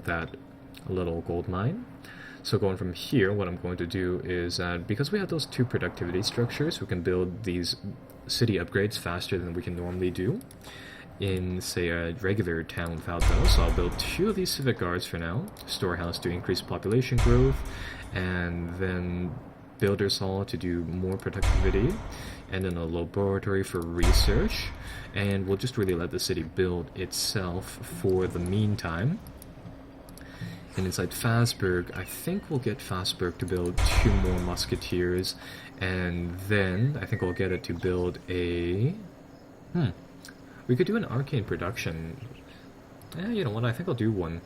with that little gold mine. So going from here, what I'm going to do is, because we have those 2 productivity structures, we can build these city upgrades faster than we can normally do in, say, a regular town without those. So I'll build 2 of these civic guards for now, storehouse to increase population growth, and then builder's hall to do more productivity, and then a laboratory for research, and we'll just really let the city build itself for the meantime. And inside Fazburg, I think we'll get Fazburg to build 2 more musketeers, and then I think we'll get it to build a... We could do an arcane production. You know what, I think I'll do one.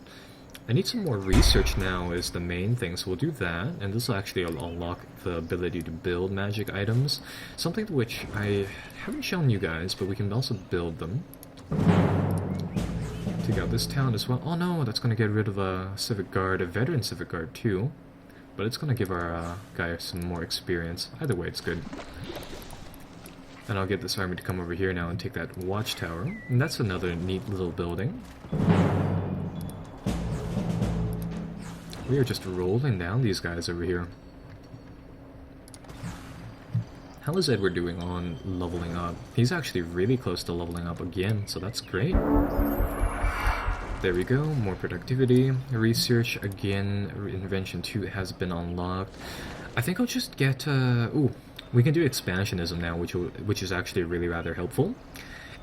I need some more research now is the main thing, so we'll do that, and this will actually unlock the ability to build magic items, something which I haven't shown you guys, but we can also build them. Take out this town as well. Oh no, that's going to get rid of a civic guard, a veteran civic guard too, but it's going to give our guy some more experience. Either way, it's good. And I'll get this army to come over here now and take that watchtower, and that's another neat little building. We are just rolling down these guys over here. How is Edward doing on leveling up? He's actually really close to leveling up again, so that's great. There we go, more productivity. Research, again, Invention 2 has been unlocked. I think I'll just get... ooh, we can do expansionism now, which is actually really rather helpful.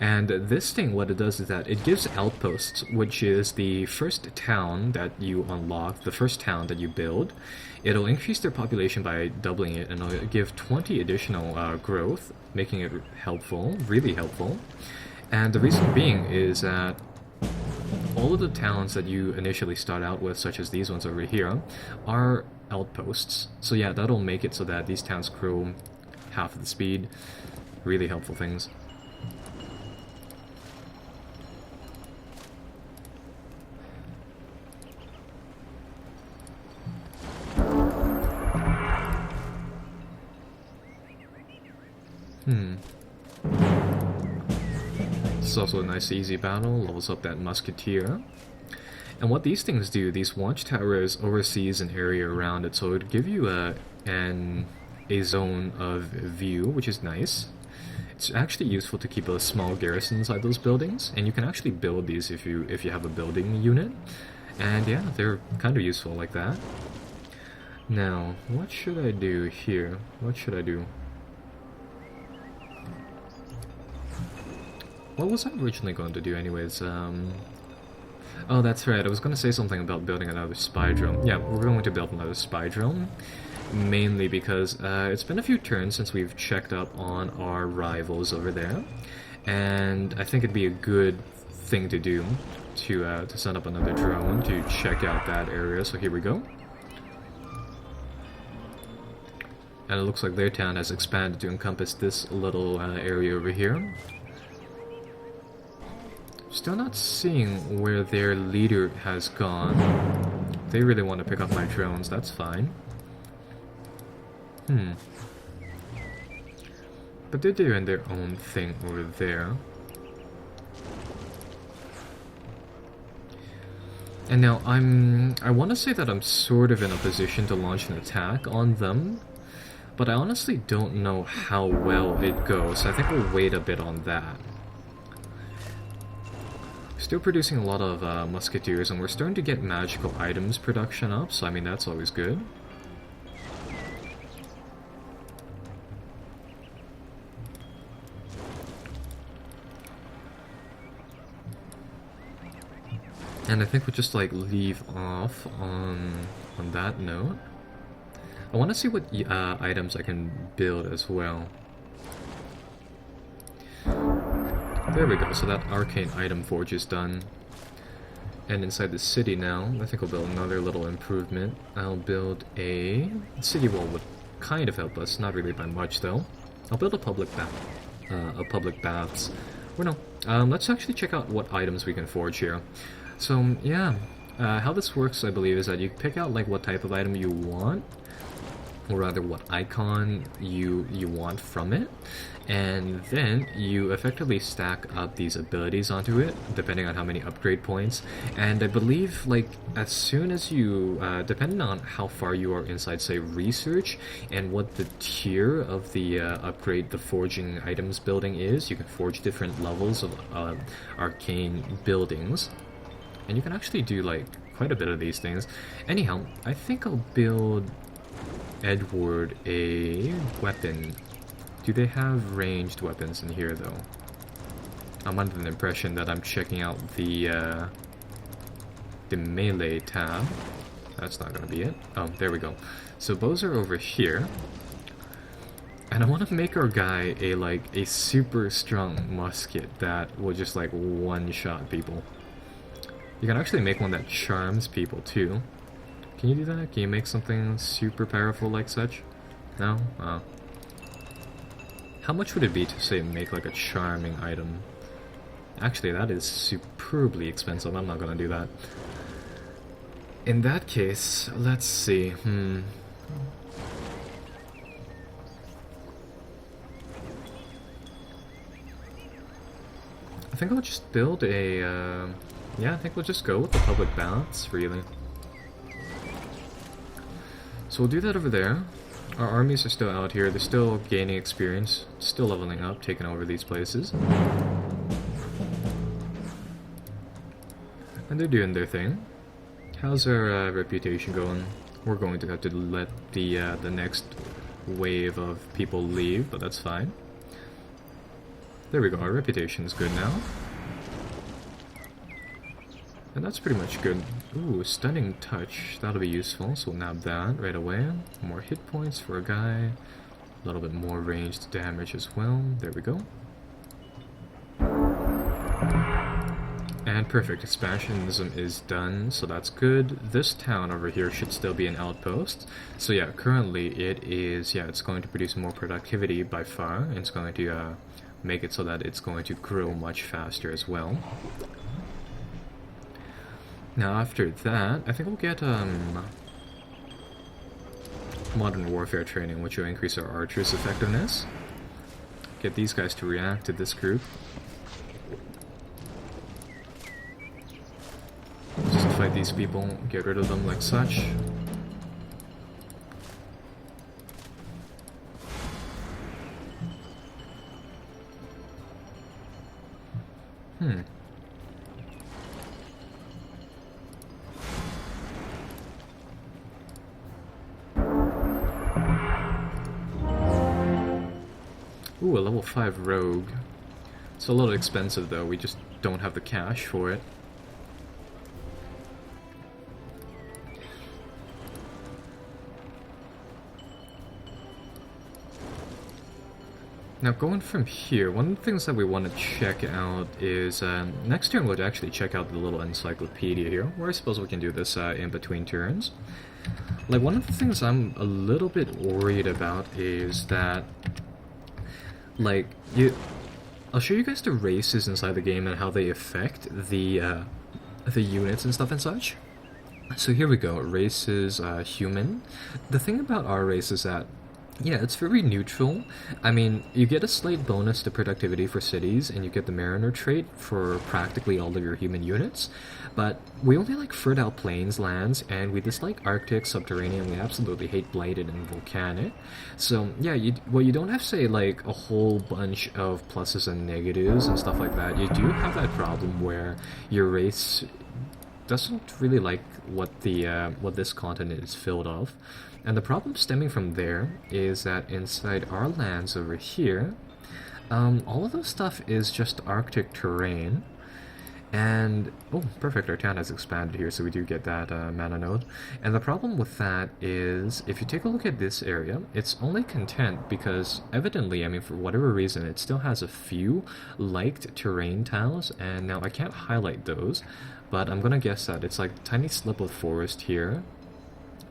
And this thing, what it does is that it gives outposts, which is the first town that you unlock, the first town that you build. It'll increase their population by doubling it, and it'll give 20 additional growth, making it helpful, really helpful. And the reason being is that all of the towns that you initially start out with, such as these ones over here, are outposts. So yeah, that'll make it so that these towns grow half of the speed. Really helpful things. This is also a nice easy battle, levels up that musketeer. And what these things do, these watchtowers oversees an area around it, so it would give you a zone of view, which is nice. It's actually useful to keep a small garrison inside those buildings, and you can actually build these if you have a building unit. And yeah, they're kind of useful like that. Now, what should I do here? What should I do? What was I originally going to do anyways? Oh, that's right, I was going to say something about building another spy drone. Yeah, we're going to build another spy drone. Mainly because it's been a few turns since we've checked up on our rivals over there. And I think it'd be a good thing to do to send up another drone to check out that area. So here we go. And it looks like their town has expanded to encompass this little area over here. Still not seeing where their leader has gone. They really want to pick up my drones, that's fine. But they're doing their own thing over there. And now I want to say that I'm sort of in a position to launch an attack on them, but I honestly don't know how well it goes. I think we'll wait a bit on that. Still producing a lot of musketeers, and we're starting to get magical items production up, so I mean that's always good. And I think we'll just like leave off on that note. I want to see what items I can build as well. There we go, so that arcane item forge is done. And inside the city now, I think I'll build another little improvement. I'll build a city wall would kind of help us, not really by much though. I'll build a public baths. Or no, let's actually check out what items we can forge here. So yeah, how this works I believe is that you pick out like what type of item you want. or rather what icon you want from it, and then you effectively stack up these abilities onto it depending on how many upgrade points. And I believe like as soon as you depending on how far you are inside, say, research, and what the tier of the upgrade the forging items building is, you can forge different levels of arcane buildings, and you can actually do like quite a bit of these things. Anyhow, I think I'll build Edward a weapon. Do they have ranged weapons in here though? I'm under the impression that I'm checking out the melee tab. That's not gonna be it. Oh, there we go. So bows are over here. And I want to make our guy a super strong musket that will just like one-shot people. You can actually make one that charms people too. Can you do that? Can you make something super powerful like such? No? Oh. How much would it be to, say, make like a charming item? Actually, that is superbly expensive. I'm not gonna do that. In that case, let's see. I think I'll just build a, yeah, I think we'll just go with the public balance, really. So we'll do that over there. Our armies are still out here, they're still gaining experience, still leveling up, taking over these places. And they're doing their thing. How's our reputation going? We're going to have to let the next wave of people leave, but that's fine. There we go, our reputation is good now. And that's pretty much good. Ooh, stunning touch. That'll be useful, so we'll nab that right away. More hit points for a guy. A little bit more ranged damage as well. There we go. And perfect, expansionism is done, so that's good. This town over here should still be an outpost. So yeah, currently it is, yeah, it's going to produce more productivity by far. And it's going to make it so that it's going to grow much faster as well. Now after that, I think we'll get modern warfare training, which will increase our archers' effectiveness. Get these guys to react to this group. Just fight these people, get rid of them like such. Ooh, a level 5 rogue. It's a little expensive though, we just don't have the cash for it. Now going from here, one of the things that we want to check out is, next turn we'll actually check out the little encyclopedia here, or I suppose we can do this in between turns. Like, one of the things I'm a little bit worried about is that, like, I'll show you guys the races inside the game and how they affect the units and stuff and such. So here we go, races, human. The thing about our race is that, yeah, it's very neutral. I mean, you get a slight bonus to productivity for cities, and you get the Mariner trait for practically all of your human units. But we only like fertile plains lands, and we dislike Arctic, subterranean. We absolutely hate blighted and volcanic. So yeah, you don't have, say, like a whole bunch of pluses and negatives and stuff like that. You do have that problem where your race doesn't really like what this continent is filled of. And the problem stemming from there is that inside our lands over here, all of those stuff is just Arctic terrain. And, oh, perfect, our town has expanded here, so we do get that mana node. And the problem with that is, if you take a look at this area, it's only content because, evidently, I mean, for whatever reason, it still has a few liked terrain tiles, and now I can't highlight those, but I'm gonna guess that it's like a tiny slip of forest here,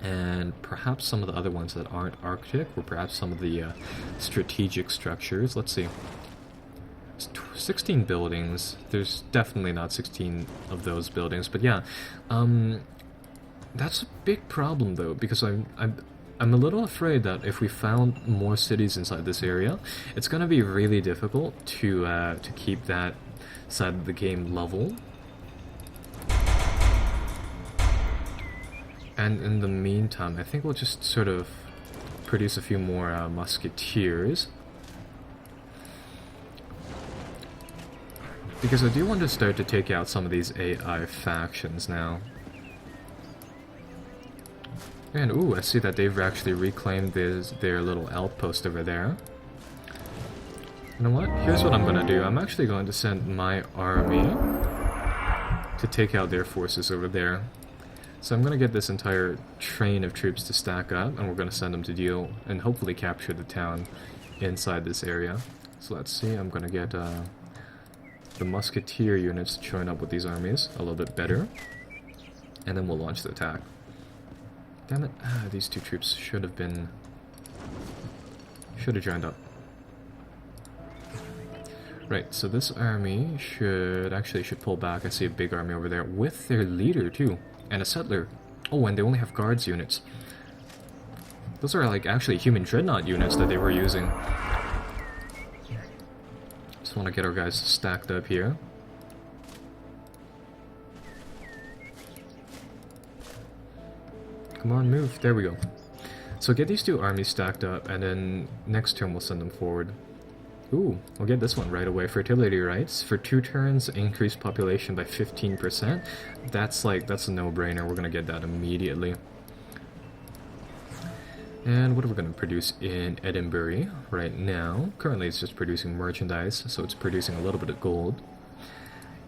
and perhaps some of the other ones that aren't Arctic, or perhaps some of the strategic structures. Let's see. It's 16 buildings. There's definitely not 16 of those buildings, but yeah, that's a big problem though, because I'm I'm a little afraid that if we found more cities inside this area, it's gonna be really difficult to keep that side of the game level. And in the meantime, I think we'll just sort of produce a few more musketeers. Because I do want to start to take out some of these AI factions now. And ooh, I see that they've actually reclaimed their little outpost over there. You know what? Here's what I'm gonna do. I'm actually going to send my army to take out their forces over there. So I'm gonna get this entire train of troops to stack up, and we're gonna send them to deal and hopefully capture the town inside this area. So let's see, I'm gonna get the musketeer units to join up with these armies a little bit better, and then we'll launch the attack. Damn it, these two troops should have joined up. Right, so this army should pull back. I see a big army over there with their leader too, and a settler. Oh, and they only have guards units. Those are like actually human Dreadnought units that they were using. Just want to get our guys stacked up here. Come on, move. There we go. So get these two armies stacked up, and then next turn we'll send them forward. Ooh, we'll get this one right away. Fertility rights. For 2 turns, increase population by 15%. That's a no-brainer. We're gonna get that immediately. And what are we gonna produce in Edinburgh right now? Currently it's just producing merchandise, so it's producing a little bit of gold.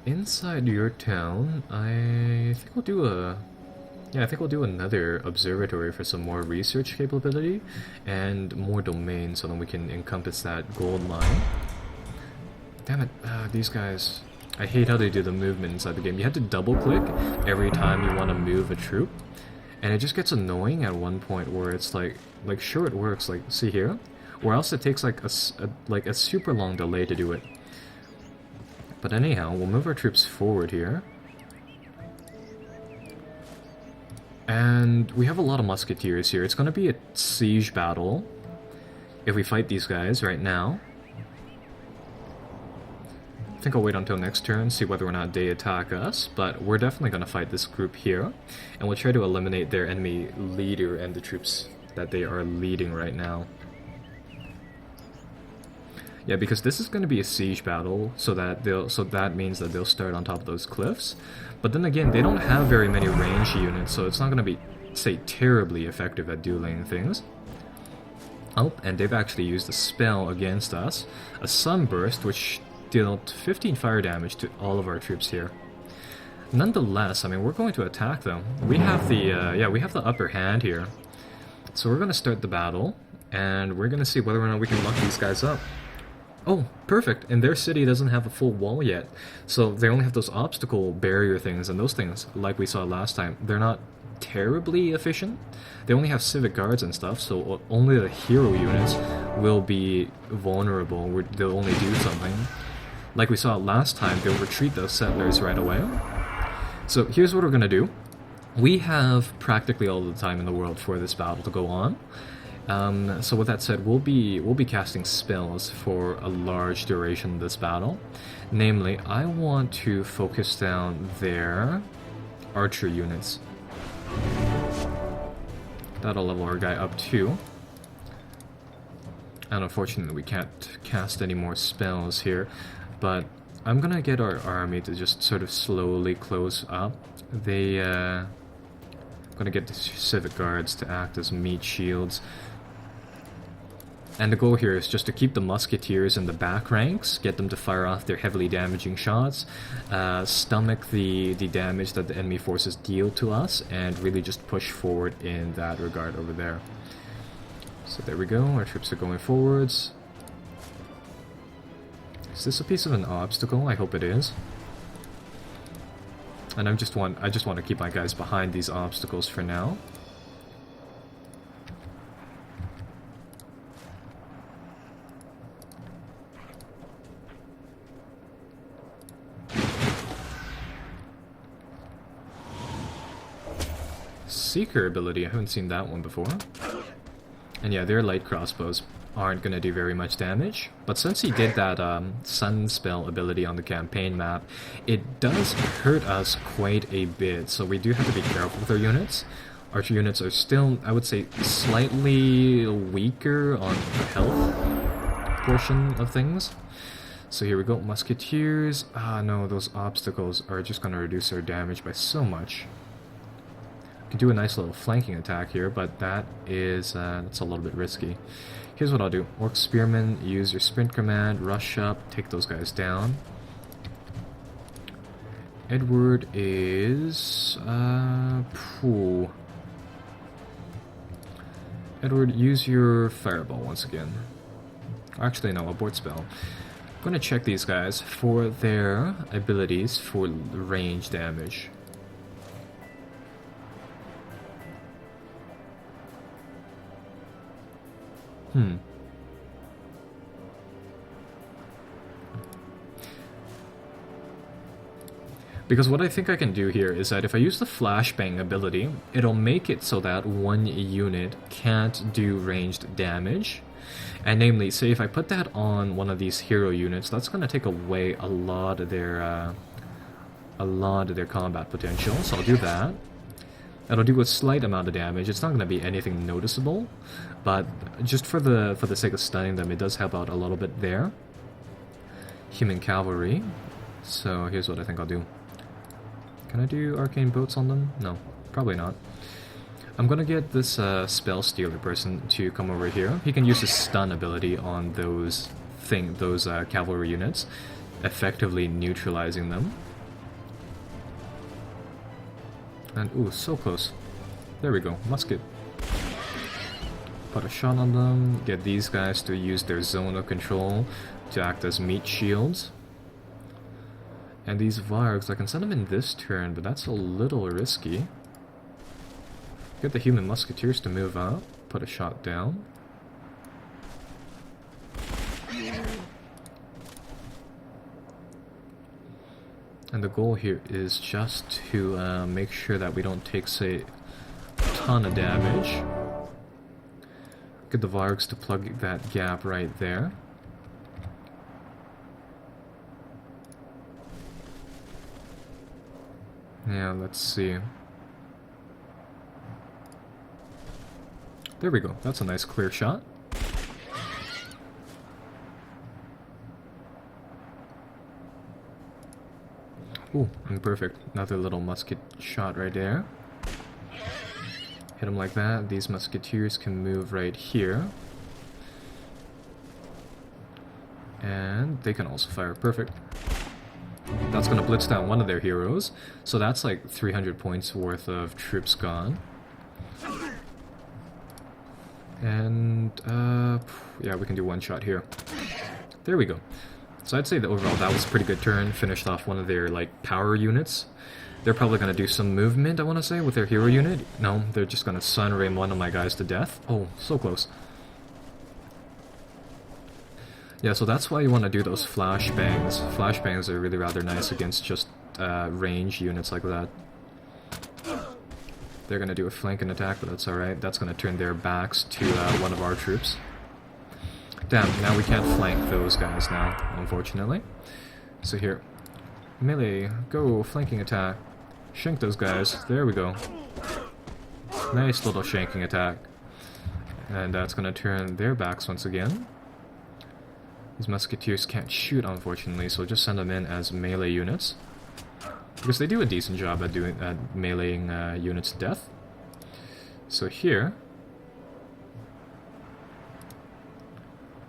Inside your town, I think we'll do another observatory for some more research capability and more domains so that we can encompass that gold mine. Damn it, these guys. I hate how they do the movement inside the game. You have to double click every time you want to move a troop, and it just gets annoying at one point where it's like sure it works, like see here, or else it takes like a super long delay to do it. But anyhow, we'll move our troops forward here. And we have a lot of musketeers here. It's going to be a siege battle if we fight these guys right now. I think I'll wait until next turn, see whether or not they attack us, but we're definitely going to fight this group here, and we'll try to eliminate their enemy leader and the troops that they are leading right now. Yeah, because this is going to be a siege battle, so that means that they'll start on top of those cliffs. But then again, they don't have very many range units, so it's not going to be, say, terribly effective at dueling things. Oh, and they've actually used a spell against us, a sunburst, which dealt 15 fire damage to all of our troops here. Nonetheless, I mean, we're going to attack them. We have the upper hand here. So we're going to start the battle, and we're going to see whether or not we can lock these guys up. Oh, perfect, and their city doesn't have a full wall yet, so they only have those obstacle barrier things, and those things, like we saw last time, they're not terribly efficient. They only have civic guards and stuff, so only the hero units will be vulnerable. They'll only do something. Like we saw last time, they'll retreat those settlers right away. So here's what we're gonna do. We have practically all the time in the world for this battle to go on. So with that said, we'll be casting spells for a large duration of this battle. Namely, I want to focus down their archer units. That'll level our guy up too. And unfortunately we can't cast any more spells here, but I'm gonna get our army to just sort of slowly close up. I'm gonna get the civic guards to act as meat shields. And the goal here is just to keep the musketeers in the back ranks, get them to fire off their heavily damaging shots, stomach the damage that the enemy forces deal to us, and really just push forward in that regard over there. So there we go, our troops are going forwards. Is this a piece of an obstacle? I hope it is. And I just want to keep my guys behind these obstacles for now. Seeker ability, I haven't seen that one before. And yeah, their light crossbows aren't going to do very much damage. But since he did that sun spell ability on the campaign map, it does hurt us quite a bit. So we do have to be careful with our units. Archer units are still, I would say, slightly weaker on the health portion of things. So here we go, musketeers. Ah no, those obstacles are just going to reduce our damage by so much. Can do a nice little flanking attack here, but that is that's a little bit risky. Here's what I'll do. Orc Spearmen, use your sprint command, rush up, take those guys down. Edward is... Edward, use your fireball once again. Actually, no, abort spell. I'm going to check these guys for their abilities for range damage. Because what I think I can do here is that if I use the flashbang ability, it'll make it so that one unit can't do ranged damage. And namely, say if I put that on one of these hero units, that's going to take away a lot of their combat potential. So I'll do that. It'll do a slight amount of damage. It's not going to be anything noticeable, but just for the sake of stunning them, it does help out a little bit there. Human cavalry. So here's what I think I'll do. Can I do arcane boats on them? No, probably not. I'm gonna get this spell stealer person to come over here. He can use his stun ability on those cavalry units, effectively neutralizing them. And ooh, so close. There we go, musket. Put a shot on them. Get these guys to use their zone of control to act as meat shields. And these Vargs, I can send them in this turn, but that's a little risky. Get the human musketeers to move up, put a shot down. And the goal here is just to make sure that we don't take, say, a ton of damage. Get the Vargs to plug that gap right there. Yeah, let's see. There we go. That's a nice clear shot. Ooh, perfect. Another little musket shot right there. Hit him like that. These musketeers can move right here. And they can also fire. Perfect. That's going to blitz down one of their heroes. So that's like 300 points worth of troops gone. And, yeah, we can do one shot here. There we go. So I'd say that overall that was a pretty good turn. Finished off one of their, like, power units. They're probably going to do some movement, I want to say, with their hero unit. No, they're just going to sun ray one of my guys to death. Oh, so close. Yeah, so that's why you want to do those flashbangs. Flashbangs are really rather nice against just range units like that. They're going to do a flanking attack, but that's alright. That's going to turn their backs to one of our troops. Damn, now we can't flank those guys now, unfortunately. So here. Melee, go, flanking attack. Shank those guys. There we go. Nice little shanking attack. And that's going to turn their backs once again. These musketeers can't shoot, unfortunately, so just send them in as melee units. Because they do a decent job at meleeing units to death. So here...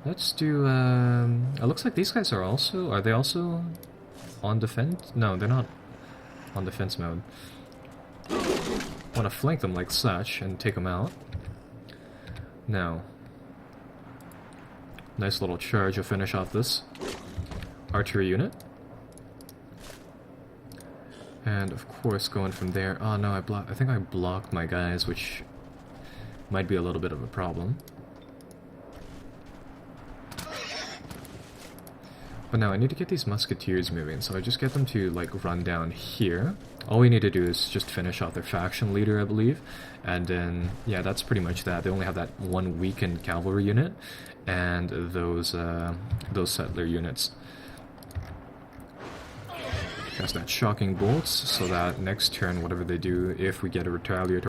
let's do... it looks like these guys are also... are they also on defense? No, they're not on defense mode. I want to flank them like such and take them out. Now... nice little charge to finish off this archery unit. And of course going from there... oh no, I think I blocked my guys, which might be a little bit of a problem. But now I need to get these musketeers moving, so I just get them to like run down here. All we need to do is just finish off their faction leader, I believe, and then yeah, that's pretty much that. They only have that one weakened cavalry unit and those settler units. Cast that shocking bolts so that next turn, whatever they do, if we get a retaliatory